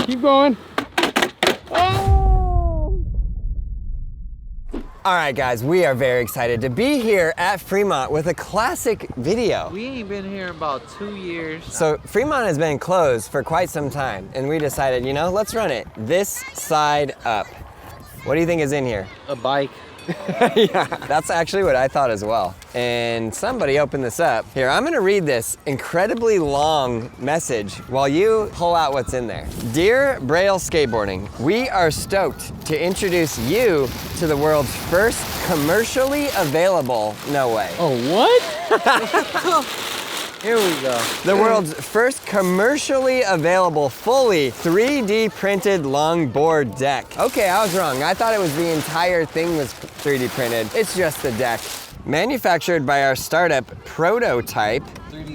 Keep going. Oh! All right, guys, we are very excited to be here at Fremont with a classic video. We ain't been here in about 2 years. So Fremont has been closed for quite some time, and we decided, you know, let's run it this side up. What do you think is in here? A bike. Yeah, that's actually what I thought as well. And somebody opened this up. Here, I'm gonna read this incredibly long message while you pull out what's in there. Dear Braille Skateboarding, we are stoked to introduce you to the world's first commercially available, no way. Oh, what? Here we go. The world's first commercially available, fully 3D printed longboard deck. Okay, I was wrong. I thought it was the entire thing was 3D printed. It's just the deck. Manufactured by our startup Prototype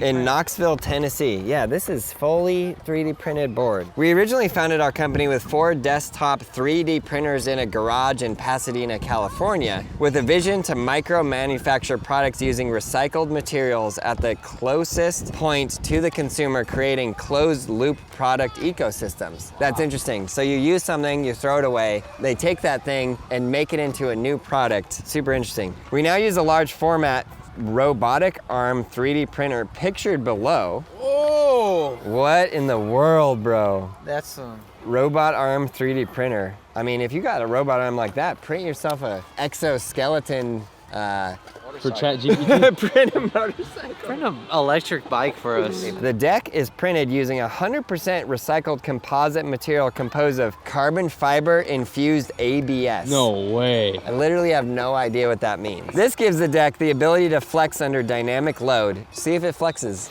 in Knoxville, Tennessee. Yeah, this is fully 3D printed board. We originally founded our company with 4 desktop 3D printers in a garage in Pasadena, California, with a vision to micro-manufacture products using recycled materials at the closest point to the consumer, creating closed-loop product ecosystems. That's interesting. So you use something, you throw it away, they take that thing and make it into a new product. Super interesting. We now use a large format robotic arm 3D printer pictured below. Whoa! What in the world, bro? That's some... Robot arm 3D printer. I mean, if you got a robot arm like that, print yourself a exoskeleton For ChatGPT? print a motorcycle. Print an electric bike for us. The deck is printed using 100% recycled composite material composed of carbon fiber infused ABS. No way. I literally have no idea what that means. This gives the deck the ability to flex under dynamic load. See if it flexes.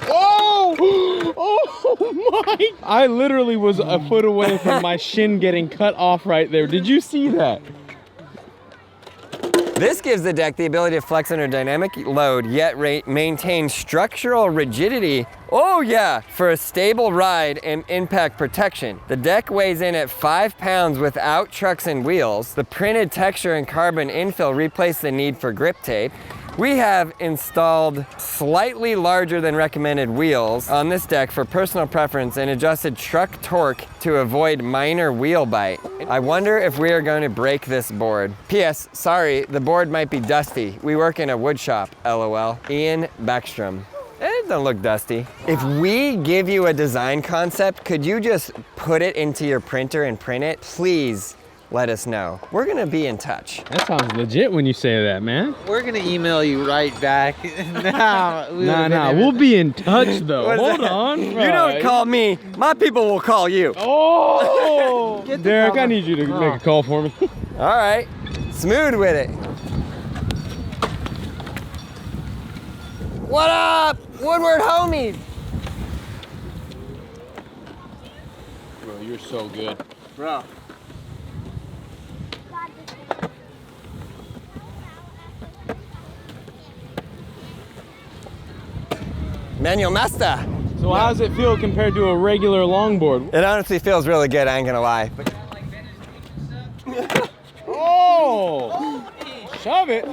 Oh! Oh my! I literally was a foot away from my shin getting cut off right there. Did you see that? This gives the deck the ability to flex under dynamic load, yet maintain structural rigidity. Oh yeah, for a stable ride and impact protection. The deck weighs in at 5 pounds without trucks and wheels. The printed texture and carbon infill replace the need for grip tape. We have installed slightly larger than recommended wheels on this deck for personal preference and adjusted truck torque to avoid minor wheel bite. I wonder if we are going to break this board. P.S. Sorry, the board might be dusty. We work in a wood shop, LOL. Ian Backstrom. It don't look dusty. If we give you a design concept, could you just put it into your printer and print it? Please. Let us know. We're gonna be in touch. That sounds legit when you say that, man. We're gonna email you right back. We'll be in touch though. Hold on. You don't call me, my people will call you. Oh! Derek, I need you to make a call for me. All right, smooth with it. What up, Woodward homies? Bro, you're so good. Bro. Manual master. So how does it feel compared to a regular longboard? It honestly feels really good, I ain't gonna lie. Oh! Shove it.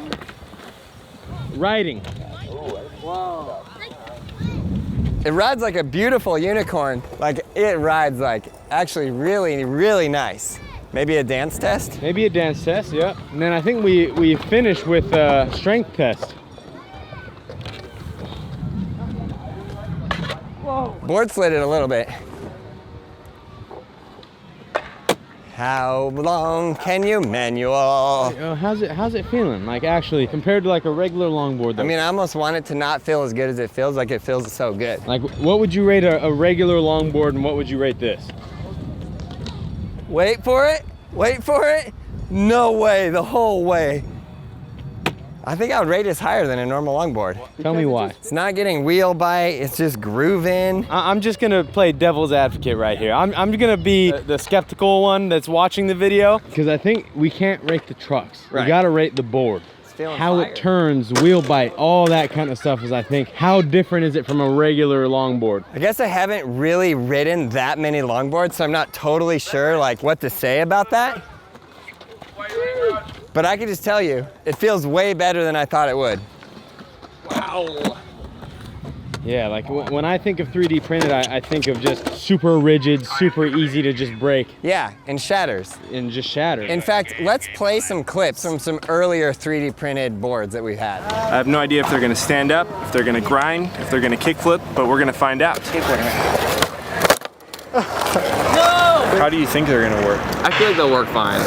Riding. Wow. It rides like a beautiful unicorn. Like, it rides like actually really, really nice. Maybe a dance test? Maybe a dance test, yeah. And then I think we finish with a strength test. Whoa. Board slid it a little bit. How long can you manual? How's it feeling? Like actually, compared to like a regular longboard though? I mean, I almost want it to not feel as good as it feels. Like it feels so good. Like what would you rate a regular longboard and what would you rate this? Wait for it, wait for it. No way, the whole way. I think I would rate this higher than a normal longboard. Tell me why. It's not getting wheel bite, it's just grooving. I'm just gonna play devil's advocate right here. I'm gonna be the skeptical one that's watching the video because I think we can't rate the trucks. Right. We gotta rate the board. How it turns, wheel bite, all that kind of stuff is, I think, how different is it from a regular longboard? I guess I haven't really ridden that many longboards, so I'm not totally sure like what to say about that. But I can just tell you, it feels way better than I thought it would. Wow. Yeah, like when I think of 3D printed, I think of just super rigid, super easy to just break Yeah, and shatters. and just shatter. In fact, let's play some clips from some earlier 3D printed boards that we've had. I have no idea if they're gonna stand up, if they're gonna grind, if they're gonna kickflip, but we're gonna find out. How do you think they're gonna work? I feel like they'll work fine.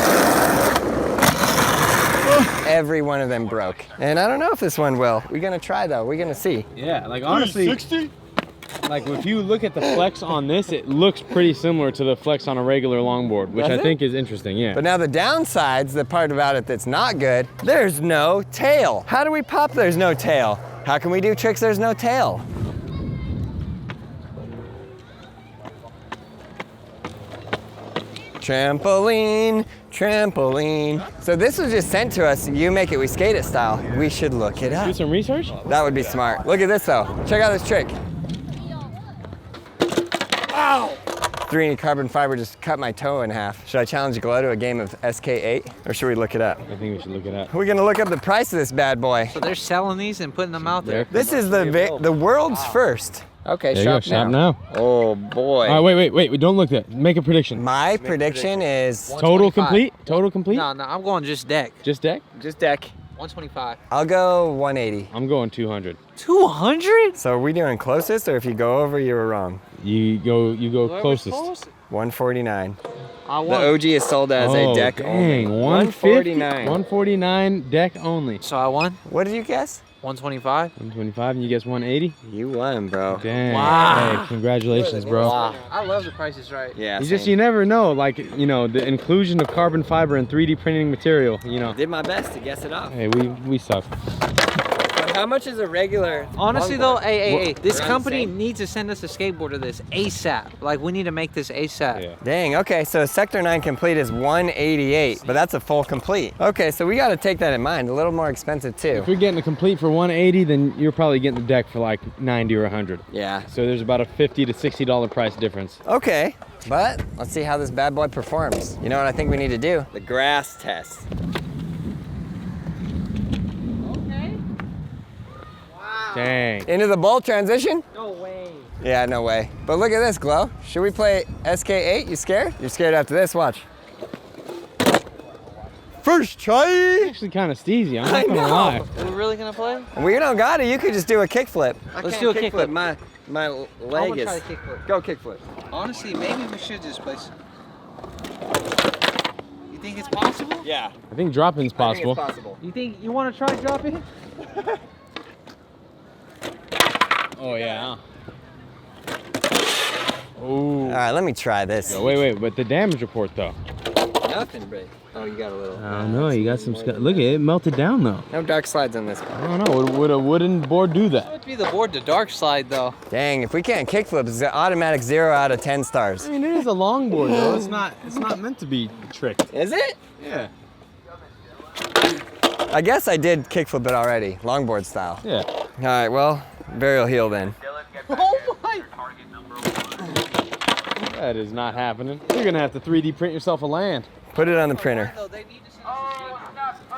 Every one of them broke. And I don't know if this one will. We're gonna try though, we're gonna see. Yeah, like honestly, like if you look at the flex on this, it looks pretty similar to the flex on a regular longboard, which Does I it? think is interesting, yeah. But now the downsides, the part about it that's not good, there's no tail. How do we pop there's no tail? How can we do tricks there's no tail? Trampoline, trampoline. So this was just sent to us, you make it, we skate it style. We should look it Do up. some research? That would be smart. Look at this though. Check out this trick. Ow! 3D carbon fiber just cut my toe in half. Should I challenge Glow to a game of SK8 or should we look it up? I think we should look it up. We're gonna look up the price of this bad boy. So they're selling these and putting them out there. This is the world's first. Okay, There you go, shop now. Oh boy. All right, wait, don't look at that. Make a prediction. My prediction is Total 125. complete? Total complete? No, I'm going just deck. Just deck? just deck. 125. I'll go 180. I'm going 200. 200? So are we doing closest or if you go over, you were wrong? You go closest. 149. I The won. OG is sold as a deck only. dang, 150, 149. 149 deck only. So I won. What did you guess? 125. 125 and you guess 180? You won, bro. Dang. Wow. Hey, congratulations, bro. Wow. I love the prices right. Yeah, You never know, like, you know, the inclusion of carbon fiber and 3D printing material, you know. did my best to guess it off. Hey, we suck. But how much is a regular Honestly though, longboard? hey, this They're company insane. needs to send us a skateboard of this ASAP. Like we need to make this ASAP. Yeah. Dang, okay, so Sector 9 complete is 188, but that's a full complete. Okay, so we gotta take that in mind, a little more expensive too. If you're getting a complete for 180, then you're probably getting the deck for like 90 or 100. Yeah. So there's about a $50 to $60 price difference. Okay, but let's see how this bad boy performs. You know what I think we need to do? The grass test. Dang. Into the bowl transition? No way. Yeah, no way. But look at this, Glow. Should we play SK8? You scared? You're scared after this, watch. First try! Actually kind of steezy, I'm I not gonna know. lie. Are we really gonna play? Well, you don't got it, you could just do a kickflip. Let's do a kickflip. My I leg wanna is... try the kickflip. Go kickflip. Honestly, maybe we should just play. You think it's possible? Yeah. I think drop-in's I think possible. it's possible. You think you want to try dropping? Oh yeah. All Ooh. right, let me try this. Wait, but the damage report though. Nothing, bro. Oh, you got a little. I don't know, you got some look at it, melted down though. No dark slides on this car. I don't know, would a wooden board do that? Would be the board to dark slide though. Dang, if we can't kickflip, it's an automatic 0 out of 10 stars. I mean, it is a longboard though. It's not meant to be tricked. Is it? Yeah. I guess I did kickflip it already, longboard style. Yeah. All right, well, burial heel then. Oh my! That is not happening. You're gonna have to 3D print yourself a land. Put it on the printer. No, they need to send us a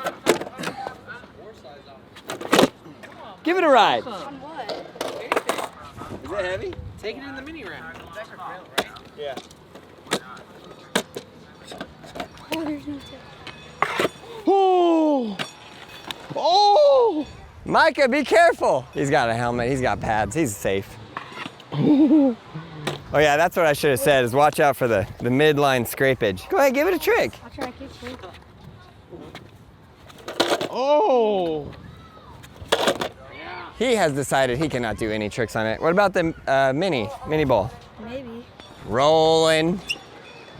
skateboard. Give it a ride. On what? Is it heavy? Take it in the mini ramp. Yeah. Oh, there's no tail. Oh! Oh! Micah, be careful. He's got a helmet, he's got pads, he's safe. Oh yeah, that's what I should have said, is watch out for the midline scrapage. Go ahead, give it a trick. I'll try kickflip. Oh! He has decided he cannot do any tricks on it. What about the mini bowl? Maybe. Rolling.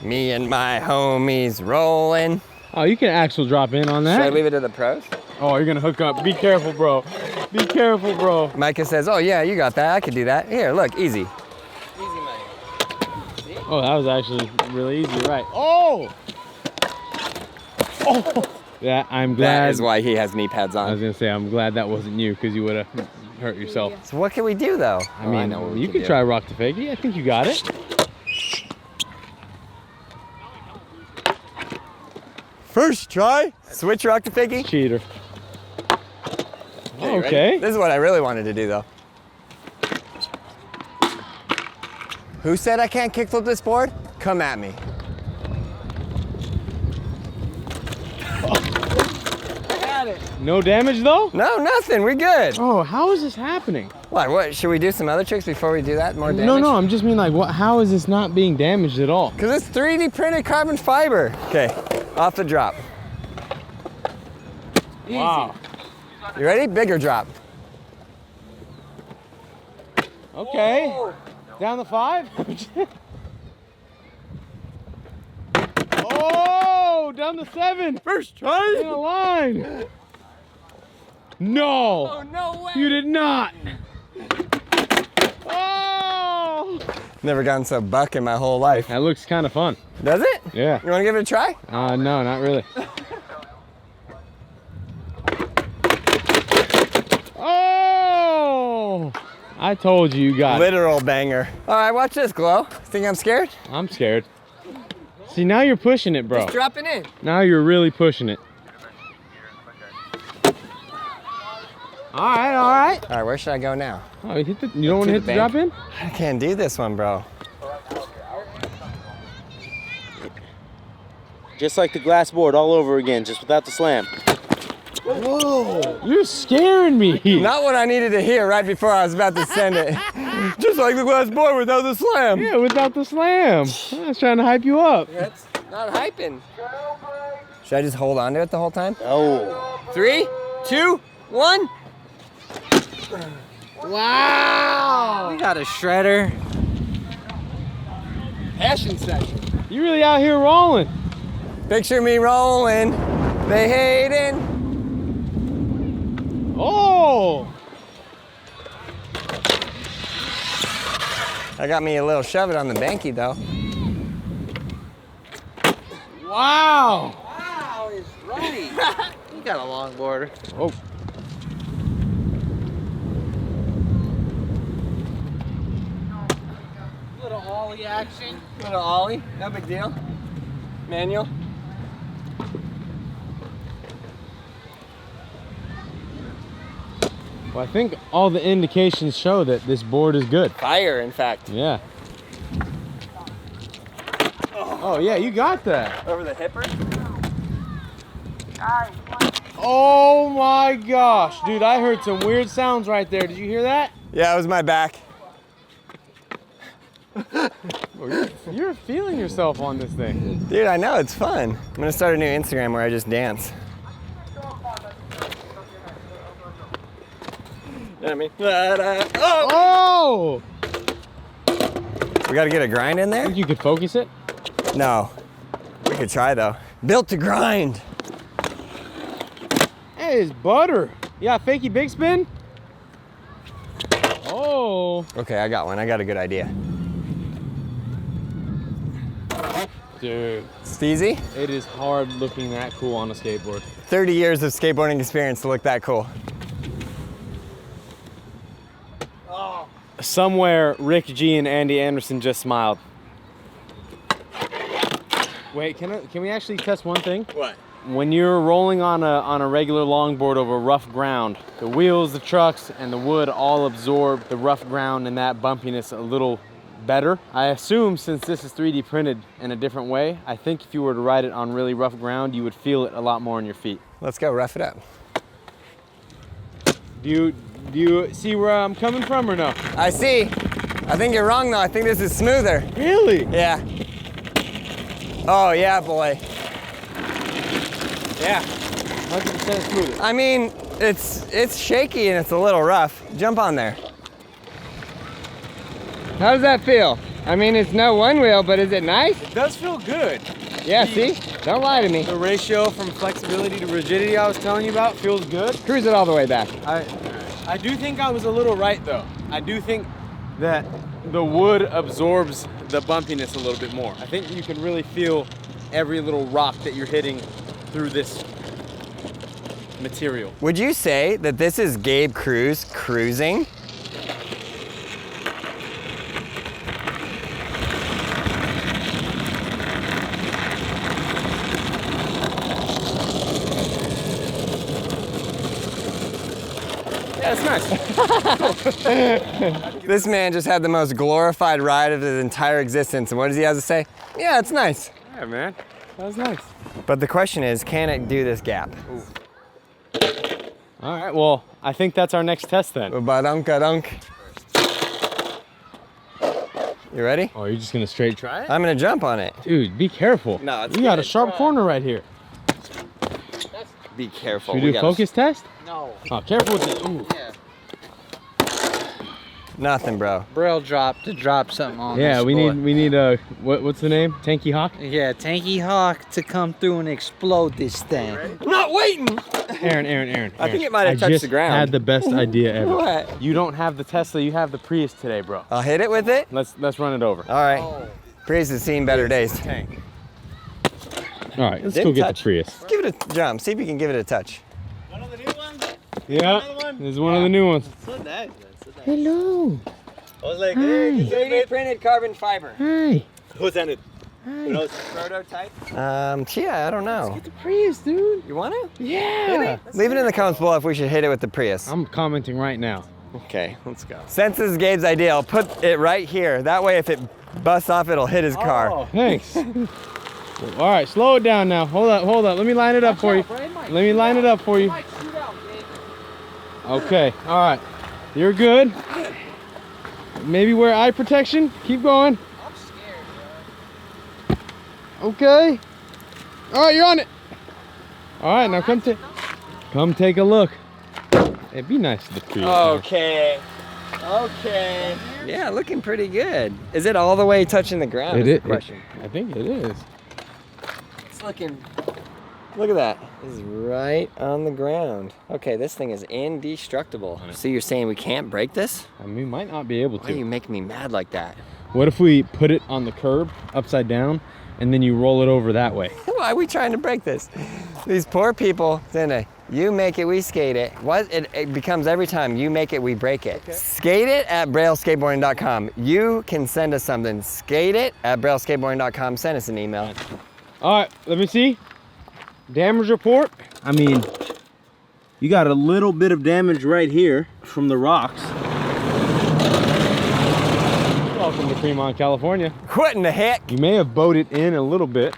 Me and my homies rolling. Oh, you can axle drop in on Should I that. leave it to the pros? Oh, you're gonna hook up. Be careful, bro. Be careful, bro. Micah says, oh yeah, you got that, I could do that. Here, look, easy. Easy money. Oh, that was actually really easy, right? Oh! Oh! Yeah, I'm glad. That is why he has knee pads I was on. gonna say, I'm glad that wasn't you, because you would have hurt yourself. So what can we do though? I mean, know what we you can could do. try rock the fakie. I think you got it. First try. Switch rock to figgy. Cheater. Okay, ready? Okay. This is what I really wanted to do though. Who said I can't kickflip this board? Come at me. No damage though? No, nothing. We're good. Oh, how is this happening? What? Should we do some other tricks before we do that? More damage? No, I'm just mean like, what? How is this not being damaged at all? Because it's 3D printed carbon fiber. Okay, off the drop. Wow. You ready? Bigger drop. Okay. Down the 5. Oh, down the 7. First try. In a line. No. Oh, no way. You did not. Oh. Never gotten so buck in my whole life. That looks kind of fun. Does it? Yeah. You want to give it a try? No, not really. Oh! I told you you got it. Literal banger. All right, watch this, Glow. Think I'm scared? I'm scared. See, now you're pushing it, bro. Just dropping in. Now you're really pushing it. All right. All right, where should I go now? Oh, you don't want to hit the drop in? I can't do this one, bro. Just like the glass board all over again, just without the slam. Whoa. You're scaring me. Not what I needed to hear right before I was about to send it. Just like the glass board without the slam. Yeah, without the slam. I was trying to hype you up. That's not hyping. Should I just hold on to it the whole time? Oh. 3, 2, 1. Wow. We got a shredder. Passion session. You really out here rolling. Picture me rolling. They hating. Oh. I got me a little shove it on the banky though. Wow. Wow, is right. You got a longboard. Oh. Little ollie action. Little ollie, no big deal. Manual. Well, I think all the indications show that this board is good. Fire, in fact. Yeah. Oh yeah, you got that. Over the hipper. Oh my gosh, dude, I heard some weird sounds right there. Did you hear that? Yeah, it was my back. You're feeling yourself on this thing. Dude, I know, it's fun. I'm gonna start a new Instagram where I just dance. You know what I mean? Oh! We gotta get a grind in there? Think you could focus it? No. We could try though. Built to grind. Hey, it's butter. Yeah, fakey big spin? Oh. Okay, I got one. I got a good idea. Dude, It's easy. it is hard looking that cool on a skateboard. 30 years of skateboarding experience to look that cool. Somewhere, Rick G and Andy Anderson just smiled. Wait, can we actually test one thing? What? When you're rolling on a regular longboard over rough ground, the wheels, the trucks, and the wood all absorb the rough ground and that bumpiness a little better. I assume since this is 3D printed in a different way, I think if you were to ride it on really rough ground, you would feel it a lot more in your feet. Let's go rough it up. Do you see where I'm coming from or no? I see. I think you're wrong though. I think this is smoother. Really? Yeah. Oh yeah, boy. Yeah. 100% smoother. I mean, it's shaky and it's a little rough. Jump on there. How does that feel? I mean, it's no one wheel, but is it nice? It does feel good. Yeah, see? Don't lie to me. The ratio from flexibility to rigidity I was telling you about feels good. Cruise it all the way back. I do think I was a little right though. I do think that the wood absorbs the bumpiness a little bit more. I think you can really feel every little rock that you're hitting through this material. Would you say that this is Gabe Cruz cruising? Yeah, it's nice. This man just had the most glorified ride of his entire existence. And what does he have to say? Yeah, it's nice. Yeah, man. That was nice. But the question is, can it do this gap? All right, well, I think that's our next test then. Ba-dunk-a-dunk. You ready? Oh, you're just gonna straight try it? I'm gonna jump on it. Dude, be careful. No, it's you got a good. sharp corner right here. Be careful. Should we do a focus test? No. Oh, careful with it. Ooh. Yeah. Nothing, bro. Braille dropped to drop something on Yeah, this we board. need a what's the name? Tanky Hawk? Yeah, Tanky Hawk to come through and explode this thing. I'm not waiting. Aaron. I think it might have touched the ground. I had the best idea ever. What? You don't have the Tesla, you have the Prius today, bro. I'll hit it with it. Let's run it over. All right. Prius has seen better days. All right, let's Didn't go get touch. the Prius. Let's give it a jump. See if you can give it a touch. One of the new ones? Yeah, this is one of the new ones. So nice. Hello. I was like, hey, you 3D printed carbon fiber. Hi. Who's that? Who knows? Prototype? Yeah, I don't know. The Prius, dude. You want to? Yeah. Leave it in the comments below if we should hit it with the Prius. I'm commenting right now. Okay, let's go. Since this is Gabe's idea, I'll put it right here. That way if it busts off, it'll hit his car. Thanks. All right, slow it down now. Hold up. Let me line it up for you. Let me line it up for you. Okay, all right. You're good. Maybe wear eye protection. Keep going. I'm scared, bro. Okay. All right, you're on it. All right, now come take a look. It'd be nice to the Prius. Okay. Yeah, looking pretty good. Is it all the way touching the ground? It is is. the question. I think it is. It's looking. Look at that. This is right on the ground. Okay, this thing is indestructible. So you're saying we can't break this? I mean, we might not be able Why are you to. making me mad like that? What if we put it on the curb upside down and then you roll it over that way? Why are we trying to break this? These poor people, you make it, we skate it. What it becomes every time, you make it, we break it. Okay. Skate it at brailleskateboarding.com. You can send us something. Skate it at brailleskateboarding.com. Send us an email. All right, let me see. Damage report. I mean, you got a little bit of damage right here from the rocks. Welcome to Fremont, California. What in the heck? You may have bowed it in a little bit.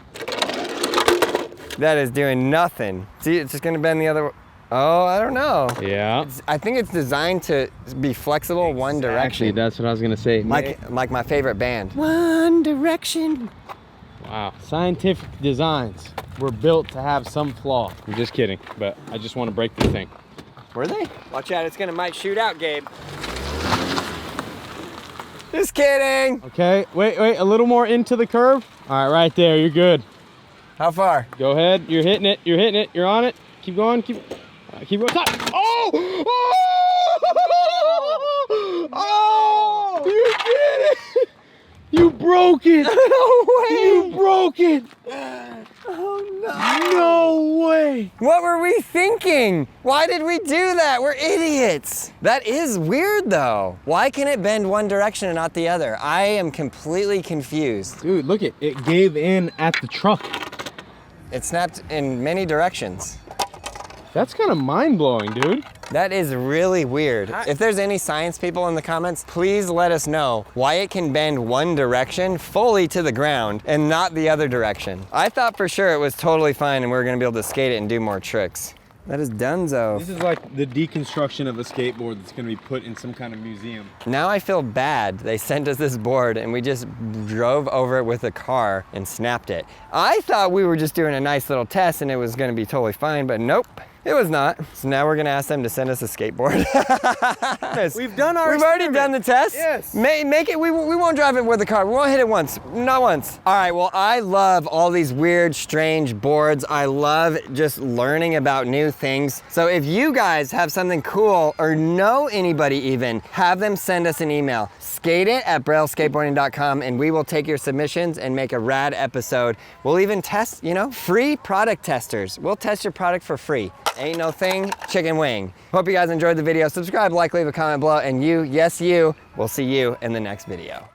That is doing nothing. See, it's just gonna bend the other way. Oh, I don't know. Yeah. I think it's designed to be flexible one direction. Actually, that's what I was gonna say. Like my favorite band. One Direction. Wow, scientific designs were built to have some flaw. I'm just kidding, but I just want to break this thing. Were they? Watch out, it's gonna might shoot out, Gabe. Just kidding. Okay, wait, a little more into the curve. All right, right there, you're good. How far? Go ahead, you're hitting it, you're on it. Keep going, keep going. Stop. Oh! Oh! You did it! You broke it! No way! You broke it! Oh no! No way! What were we thinking? Why did we do that? We're idiots. That is weird though. Why can it bend one direction and not the other? I am completely confused. Dude, look it gave in at the truck. It snapped in many directions. That's kind of mind-blowing, dude. That is really weird. If there's any science people in the comments, please let us know why it can bend one direction fully to the ground and not the other direction. I thought for sure it was totally fine and we were gonna be able to skate it and do more tricks. That is donezo. This is like the deconstruction of a skateboard that's gonna be put in some kind of museum. Now I feel bad. They sent us this board and we just drove over it with a car and snapped it. I thought we were just doing a nice little test and it was gonna be totally fine, but nope. It was not. So now we're gonna ask them to send us a skateboard. We've done our We've already done the test? Yes. Make it, we won't drive it with the car. We won't hit it once, not once. All right, well, I love all these weird, strange boards. I love just learning about new things. So if you guys have something cool or know anybody even, have them send us an email. Skate it at brailleskateboarding.com and we will take your submissions and make a rad episode. We'll even test, free product testers. We'll test your product for free. Ain't no thing, chicken wing. Hope you guys enjoyed the video. Subscribe, like, leave a comment below, and you, yes you, we'll see you in the next video.